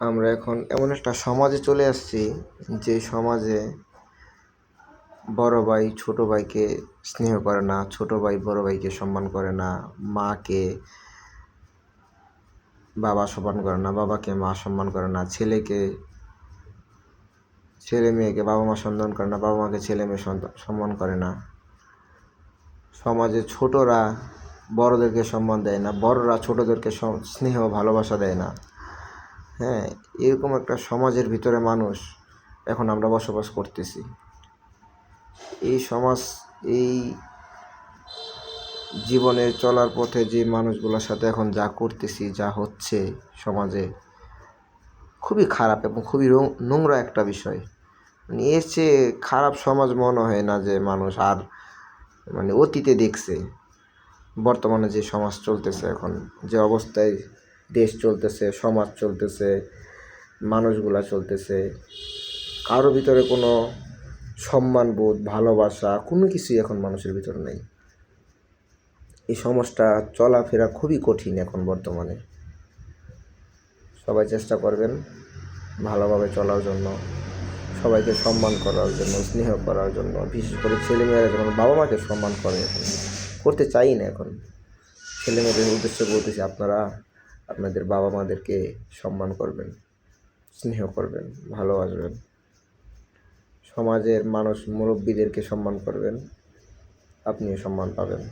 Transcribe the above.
আমরা এখন এমন একটা সমাজে চলে আসছি, যে সমাজে বড় ভাই ছোট ভাইকে স্নেহ করে না, ছোট ভাই বড় ভাইকে সম্মান করে না, মাকে বাবা সম্মান করে না, বাবাকে মা সম্মান করে না, ছেলে মেয়েকে বাবা মা সম্মান করে না, বাবা মাকে ছেলে মেয়ে সম্মান করে না। সমাজে ছোটরা বড়দেরকে সম্মান দেয় না, বড়রা ছোটদেরকে স্নেহ ভালোবাসা দেয় না। হ্যাঁ, এরকম একটা সমাজের ভিতরে মানুষ এখন আমরা বসবাস করতেছি। এই জীবনের চলার পথে যে মানুষগুলোর সাথে এখন যা করতেছি, যা হচ্ছে সমাজে, খুবই খারাপ এবং খুবই নোংরা একটা বিষয়। এর চেয়ে খারাপ সমাজ মনে হয় না যে মানুষ আর অতীতে দেখছে। বর্তমানে যে সমাজ চলতেছে, এখন যে অবস্থায় দেশ চলতেছে, সমাজ চলতেছে, মানুষগুলা চলতেছে, কারো ভিতরে কোনো সম্মানবোধ, ভালোবাসা কোনো কিছুই এখন মানুষের ভিতরে নেই। এই সমাজটা চলাফেরা খুবই কঠিন এখন বর্তমানে। সবাই চেষ্টা করবেন ভালোভাবে চলার জন্য, সবাইকে সম্মান করার জন্য, স্নেহ করার জন্য। বিশেষ করে ছেলেমেয়েরা যেমন বাবা মাকে সম্মান করে, করতে চাই না এখন। ছেলেমেয়েদের উদ্দেশ্যে বলতেছি, আপনারা আপনাদের বাবা মাদেরকে সম্মান করবেন, স্নেহ করবেন, ভালোবাসবেন। সমাজের মানুষ মুরব্বীদেরকে সম্মান করবেন, আপনিও সম্মান পাবেন।